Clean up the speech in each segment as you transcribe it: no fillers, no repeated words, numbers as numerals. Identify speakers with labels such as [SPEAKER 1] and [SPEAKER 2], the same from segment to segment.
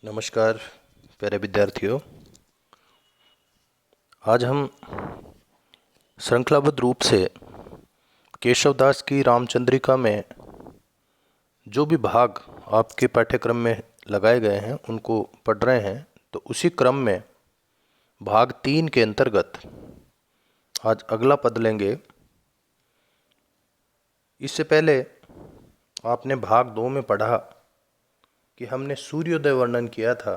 [SPEAKER 1] नमस्कार प्यारे विद्यार्थियों। आज हम श्रृंखलाबद्ध रूप से केशवदास की रामचंद्रिका में जो भी भाग आपके पाठ्यक्रम में लगाए गए हैं उनको पढ़ रहे हैं। तो उसी क्रम में भाग 3 के अंतर्गत आज अगला पद लेंगे। इससे पहले आपने भाग 2 में पढ़ा कि हमने सूर्योदय वर्णन किया था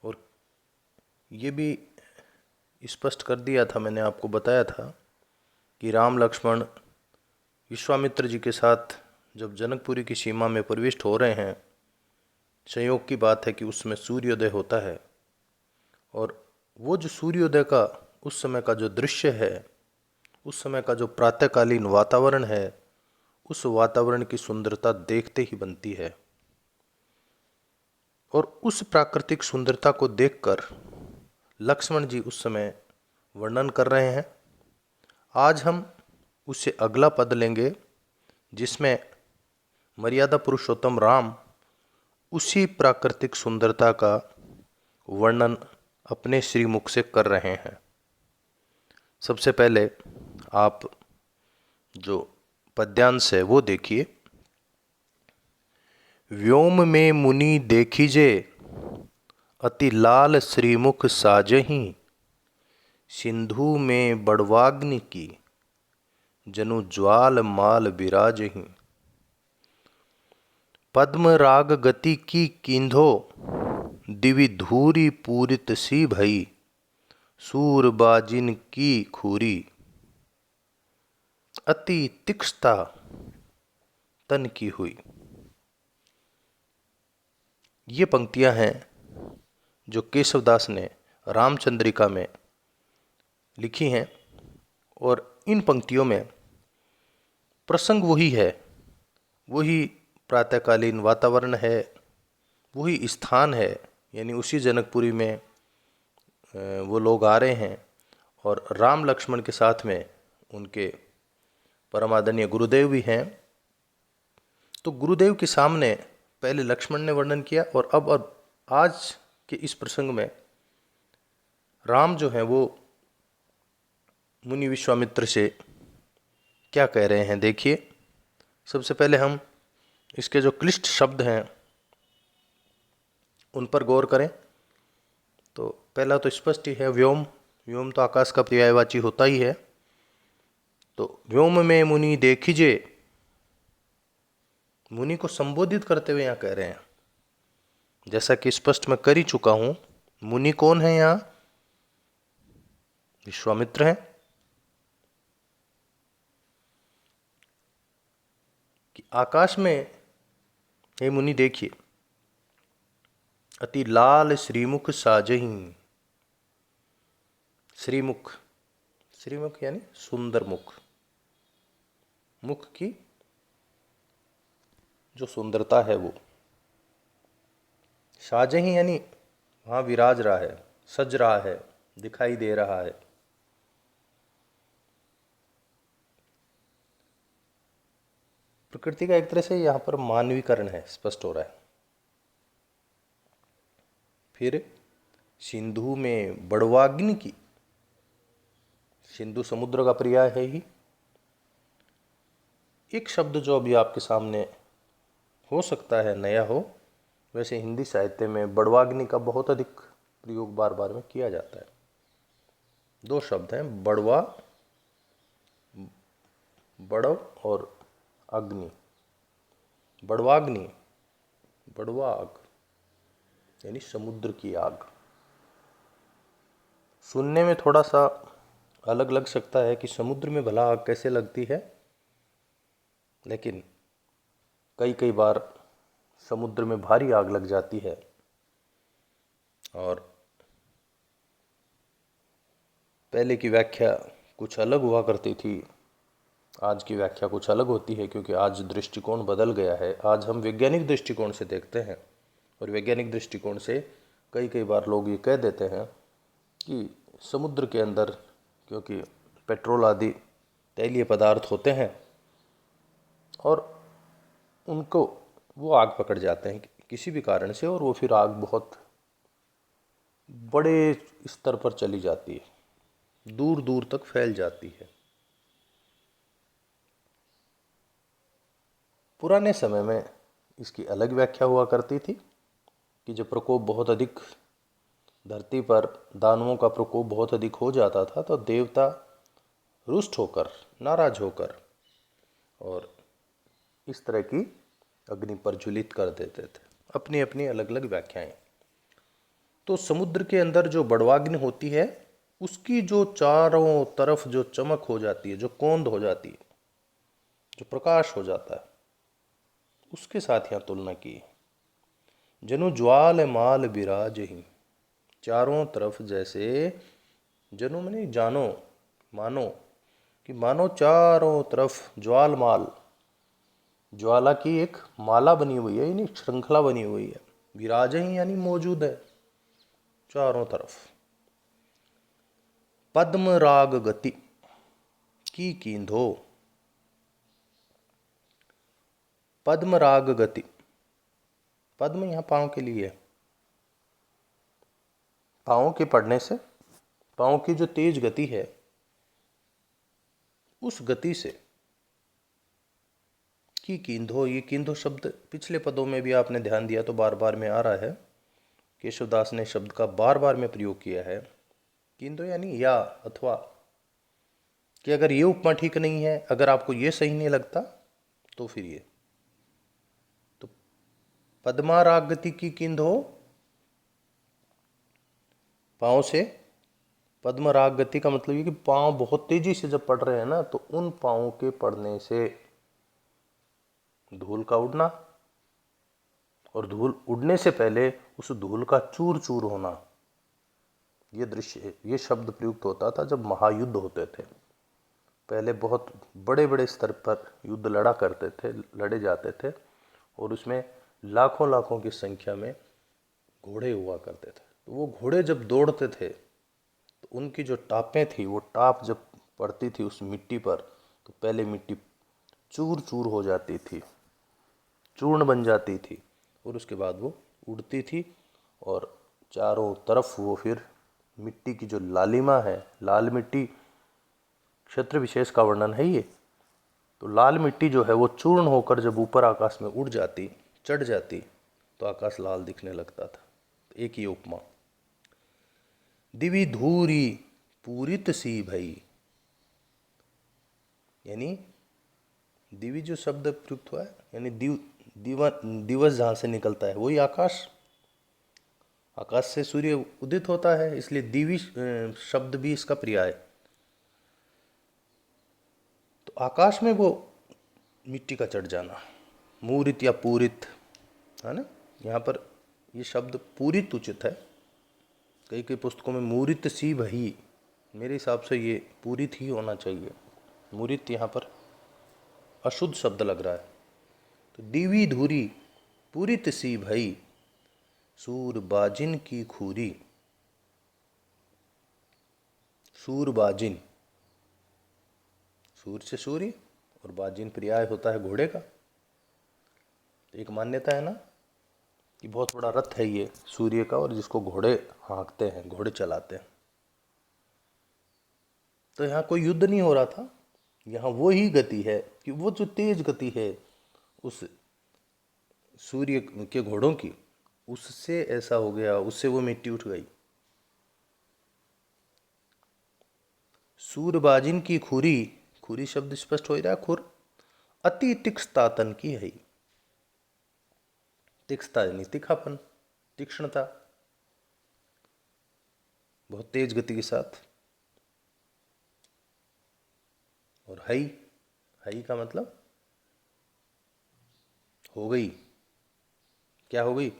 [SPEAKER 1] और ये भी स्पष्ट कर दिया था, मैंने आपको बताया था कि राम लक्ष्मण विश्वामित्र जी के साथ जब जनकपुरी की सीमा में प्रविष्ट हो रहे हैं, संयोग की बात है कि उसमें सूर्योदय होता है। और वो जो सूर्योदय का उस समय का जो दृश्य है, उस समय का जो प्रातःकालीन वातावरण है, उस वातावरण की सुंदरता देखते ही बनती है। और उस प्राकृतिक सुंदरता को देखकर लक्ष्मण जी उस समय वर्णन कर रहे हैं। आज हम उससे अगला पद लेंगे जिसमें मर्यादा पुरुषोत्तम राम उसी प्राकृतिक सुंदरता का वर्णन अपने श्रीमुख से कर रहे हैं। सबसे पहले आप जो पद्यांश है वो देखिए। व्योम में मुनि देखिजे, अति लाल श्रीमुख साजहीं, सिंधु में बड़वाग्नि की, जनु ज्वाल माल विराजहीं। पद्म राग गति की कींधो, दिवि धूरी पूरित सी भई, सूर बाजिन की खूरी, अति तीक्ष्णता तन की हुई। ये पंक्तियां हैं जो केशवदास ने रामचंद्रिका में लिखी हैं। और इन पंक्तियों में प्रसंग वही है, वही प्रातःकालीन वातावरण है, वही स्थान है, यानी उसी जनकपुरी में वो लोग आ रहे हैं और राम लक्ष्मण के साथ में उनके परमादरणीय गुरुदेव भी हैं। तो गुरुदेव के सामने पहले लक्ष्मण ने वर्णन किया और अब आज के इस प्रसंग में राम जो हैं वो मुनि विश्वामित्र से क्या कह रहे हैं देखिए। सबसे पहले हम इसके जो क्लिष्ट शब्द हैं उन पर गौर करें। तो पहला तो स्पष्ट ही है, व्योम। व्योम तो आकाश का पर्यायवाची होता ही है। तो व्योम में मुनि देखिजे, मुनि को संबोधित करते हुए यहाँ कह रहे हैं। जैसा कि स्पष्ट मैं कर ही चुका हूं, मुनि कौन है यहाँ? विश्वामित्र हैं। कि आकाश में हे मुनि देखिए, अति लाल श्रीमुख साजहीं। श्रीमुख, श्रीमुख यानी सुंदर मुख, मुख की जो सुंदरता है वो। साजहीं यानी वहां विराज रहा है, सज रहा है, दिखाई दे रहा है। प्रकृति का एक तरह से यहाँ पर मानवीकरण है, स्पष्ट हो रहा है। फिर सिंधु में बड़वाग्नि की, सिंधु समुद्र का पर्याय है ही। एक शब्द जो अभी आपके सामने हो सकता है नया हो, वैसे हिंदी साहित्य में बड़वाग्नि का बहुत अधिक प्रयोग बार बार में किया जाता है। दो शब्द हैं, बड़वा, बड़व और अग्नि। बड़वाग्नि, बड़वा आग यानी समुद्र की आग। सुनने में थोड़ा सा अलग लग सकता है कि समुद्र में भला आग कैसे लगती है, लेकिन कई कई बार समुद्र में भारी आग लग जाती है और पहले की व्याख्या कुछ अलग हुआ करती थी, आज की व्याख्या कुछ अलग होती है, क्योंकि आज दृष्टिकोण बदल गया है। आज हम वैज्ञानिक दृष्टिकोण से देखते हैं और वैज्ञानिक दृष्टिकोण से कई कई बार लोग ये कह देते हैं कि समुद्र के अंदर क्योंकि पेट्रोल आदि तैलीय पदार्थ होते हैं और उनको वो आग पकड़ जाते हैं, किसी भी कारण से, और वो फिर आग बहुत बड़े स्तर पर चली जाती है, दूर दूर तक फैल जाती है। पुराने समय में इसकी अलग व्याख्या हुआ करती थी कि जब प्रकोप बहुत अधिक, धरती पर दानवों का प्रकोप बहुत अधिक हो जाता था, तो देवता रुष्ट होकर, नाराज होकर, और इस तरह की अग्नि प्रज्वलित कर देते थे। अपनी अपनी अलग अलग व्याख्याएं। तो समुद्र के अंदर जो बड़वाग्नि होती है, उसकी जो चारों तरफ जो चमक हो जाती है, जो कौंध हो जाती है, जो प्रकाश हो जाता है, उसके साथ यहाँ तुलना की। जनु ज्वाल माल बिराजहि, चारों तरफ जैसे, जनु मने जानो, मानो, कि मानो चारों तरफ ज्वाल माल, ज्वाला की एक माला बनी हुई है, यानी श्रृंखला बनी हुई है। विराजहि यानी मौजूद है चारों तरफ। पद्म राग गति की कींधो, पद्म राग गति, पद्म यहाँ पाँव के लिए है। पाँव के पड़ने से, पाँव की जो तेज गति है, उस गति से, की कींधो, ये कींधो शब्द पिछले पदों में भी आपने ध्यान दिया तो बार बार में आ रहा है। केशवदास ने शब्द का बार बार में प्रयोग किया है। कींधो यानी या, अथवा, कि अगर ये उपमा ठीक नहीं है, अगर आपको ये सही नहीं लगता, तो फिर ये। तो पद्माराग गति की कींधो, पाँव से पद्म राग गति का मतलब ये कि पाँव बहुत तेजी से जब पड़ रहे हैं ना, तो उन पाँव के पड़ने से धूल का उड़ना, और धूल उड़ने से पहले उस धूल का चूर चूर होना, ये दृश्य, ये शब्द प्रयुक्त होता था जब महायुद्ध होते थे। पहले बहुत बड़े बड़े स्तर पर युद्ध लड़ा करते थे, लड़े जाते थे, और उसमें लाखों लाखों की संख्या में घोड़े हुआ करते थे। तो वो घोड़े जब दौड़ते थे, तो उनकी जो टापें थी, वो टाप जब पड़ती थी उस मिट्टी पर, तो पहले मिट्टी चूर चूर हो जाती थी, चूर्ण बन जाती थी, और उसके बाद वो उड़ती थी, और चारों तरफ वो फिर मिट्टी की जो लालिमा है, लाल मिट्टी क्षेत्र विशेष का वर्णन है ये, तो लाल मिट्टी जो है वो चूर्ण होकर जब ऊपर आकाश में उड़ जाती, चढ़ जाती, तो आकाश लाल दिखने लगता था। एक ही उपमा। दिवि धूरी पूरित सी भई, यानी दिवि जो शब्द प्रयुक्त हुआ है, यानी दिवस जहाँ से निकलता है वही आकाश, आकाश से सूर्य उदित होता है, इसलिए दिवि शब्द भी इसका पर्याय। तो आकाश में वो मिट्टी का चढ़ जाना, मूरित या पूरित है ना, यहाँ पर ये शब्द पूरित उचित है। कई कई पुस्तकों में मूरित सी भई, मेरे हिसाब से ये पूरित ही होना चाहिए। मूरित यहाँ पर अशुद्ध शब्द लग रहा है। तो दीवी धूरी पूरित सी भई, सूर बाजिन की खूरी, सूर बाजिन, सूर से सूर्य, और बाजिन पर्याय होता है घोड़े का। तो एक मान्यता है ना कि बहुत बड़ा रथ है ये सूर्य का, और जिसको घोड़े हाँकते हैं, घोड़े चलाते हैं। तो यहाँ कोई युद्ध नहीं हो रहा था, यहाँ वो ही गति है कि वो जो तेज गति है उस सूर्य के घोड़ों की, उससे ऐसा हो गया, उससे वो मिट्टी उठ गई। सूरबाजिन की खुरी, खुरी शब्द स्पष्ट हो रहा है, खुर, अति तीक्ष्णता तन की है। तीक्ष्णता यानी तीखापन, तीक्ष्णता, बहुत तेज गति के साथ। और हई, हई का मतलब हो गई, क्या हो गई,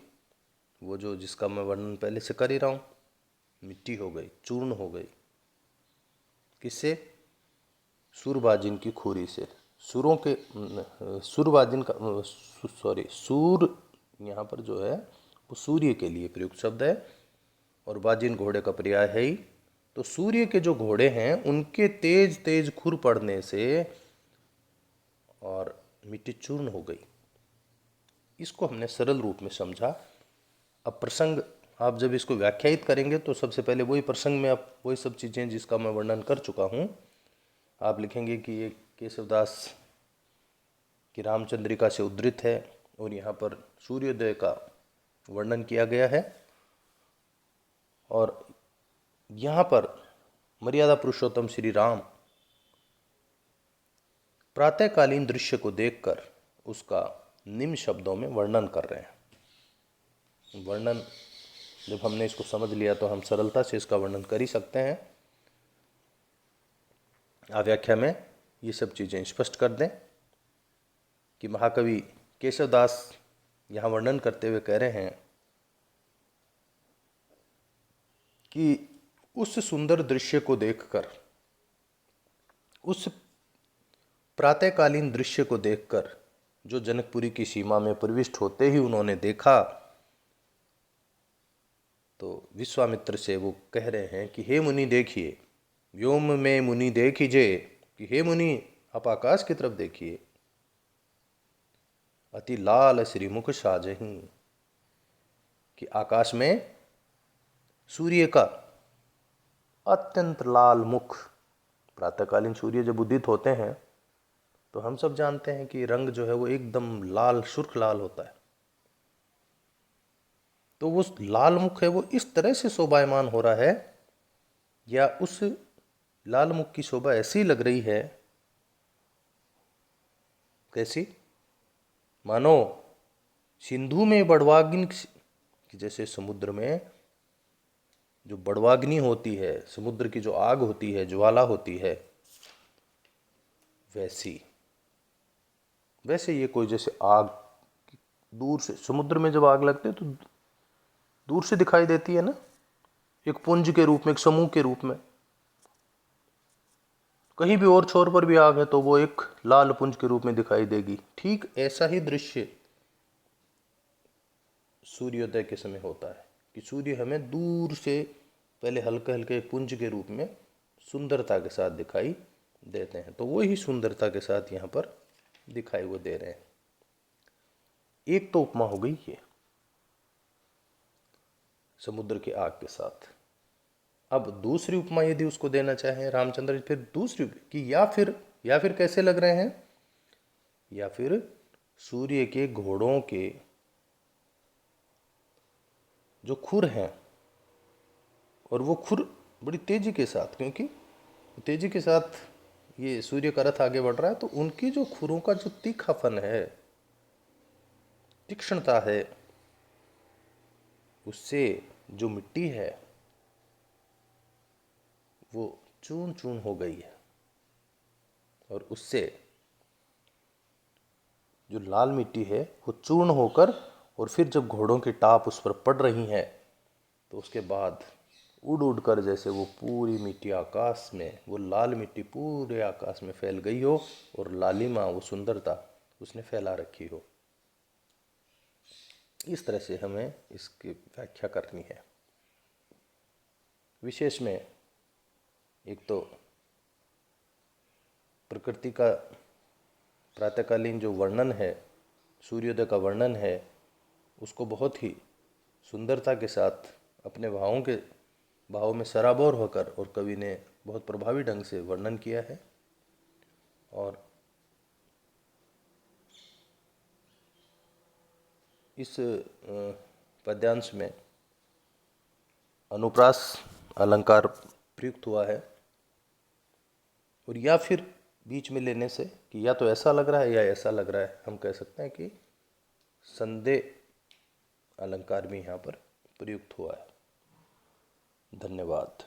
[SPEAKER 1] वो जो जिसका मैं वर्णन पहले से कर ही रहा हूँ, मिट्टी हो गई, चूर्ण हो गई। किससे? सूरबाजिन की खुरी से। सुरों के, सूरबाजिन का, सॉरी, सूर यहाँ पर जो है वो सूर्य के लिए प्रयुक्त शब्द है, और बाजिन घोड़े का पर्याय है ही। तो सूर्य के जो घोड़े हैं उनके तेज तेज खुर पड़ने से और मिट्टी चूर्ण हो गई। इसको हमने सरल रूप में समझा। अब प्रसंग आप जब इसको व्याख्यायित करेंगे तो सबसे पहले वही प्रसंग में आप वही सब चीज़ें जिसका मैं वर्णन कर चुका हूँ आप लिखेंगे कि ये केशवदास की रामचंद्रिका से उद्धृत है और यहाँ पर सूर्योदय का वर्णन किया गया है। और यहाँ पर मर्यादा पुरुषोत्तम श्री राम प्रातःकालीन दृश्य को देखकर उसका निम्न शब्दों में वर्णन कर रहे हैं। वर्णन जब हमने इसको समझ लिया तो हम सरलता से इसका वर्णन कर ही सकते हैं। आप व्याख्या में ये सब चीज़ें स्पष्ट कर दें कि महाकवि केशवदास यहाँ वर्णन करते हुए कह रहे हैं कि उस सुंदर दृश्य को देखकर, उस प्रातःकालीन दृश्य को देखकर जो जनकपुरी की सीमा में प्रविष्ट होते ही उन्होंने देखा तो विश्वामित्र से वो कह रहे हैं कि हे मुनि देखिए, व्योम में मुनि देखिए, कि हे मुनि आप आकाश की तरफ देखिए, अति लाल श्रीमुख साजहीं, कि आकाश में सूर्य का अत्यंत लाल मुख, प्रातःकालीन सूर्य जब उदित होते हैं तो हम सब जानते हैं कि रंग जो है वो एकदम लाल, सुर्ख लाल होता है। तो वो लाल मुख है वो इस तरह से शोभायमान हो रहा है, या उस लाल मुख की शोभा ऐसी लग रही है, कैसी, मानो सिंधु में बड़वाग्नि, जैसे समुद्र में जो बड़वाग्नि होती है, समुद्र की जो आग होती है, ज्वाला होती है, वैसे ये कोई जैसे आग दूर से, समुद्र में जब आग लगती है तो दूर से दिखाई देती है ना, एक पुंज के रूप में, एक समूह के रूप में। कहीं भी और छोर पर भी आग है तो वो एक लाल पुंज के रूप में दिखाई देगी। ठीक ऐसा ही दृश्य सूर्योदय के समय होता है कि सूर्य हमें दूर से पहले हल्के हल्के पुंज के रूप में सुंदरता के साथ दिखाई देते हैं। तो वही सुंदरता के साथ यहाँ पर दिखाई वो दे रहे हैं। एक तो उपमा हो गई ये समुद्र की आग के साथ। अब दूसरी उपमा यदि उसको देना चाहें रामचंद्र जी, फिर दूसरी कि या फिर कैसे लग रहे हैं, या फिर सूर्य के घोड़ों के जो खुर हैं, और वो खुर बड़ी तेजी के साथ, क्योंकि तेजी के साथ ये सूर्य का रथ आगे बढ़ रहा है, तो उनकी जो खुरों का जो तीखापन है, तीक्ष्णता है, उससे जो मिट्टी है वो चून चून हो गई है, और उससे जो लाल मिट्टी है वो चूर्ण होकर, और फिर जब घोड़ों की टाप उस पर पड़ रही है तो उसके बाद उड़ उड़ कर जैसे वो पूरी मिट्टी आकाश में, वो लाल मिट्टी पूरे आकाश में फैल गई हो, और लालिमा, वो सुंदरता उसने फैला रखी हो। इस तरह से हमें इसकी व्याख्या करनी है। विशेष में एक तो प्रकृति का प्रातःकालीन जो वर्णन है, सूर्योदय का वर्णन है, उसको बहुत ही सुंदरता के साथ अपने भावों में सराबोर होकर और कवि ने बहुत प्रभावी ढंग से वर्णन किया है। और इस पद्यांश में अनुप्रास अलंकार प्रयुक्त हुआ है, और या फिर बीच में लेने से कि या तो ऐसा लग रहा है या ऐसा लग रहा है, हम कह सकते हैं कि संदेह अलंकार भी यहाँ पर प्रयुक्त हुआ है। धन्यवाद।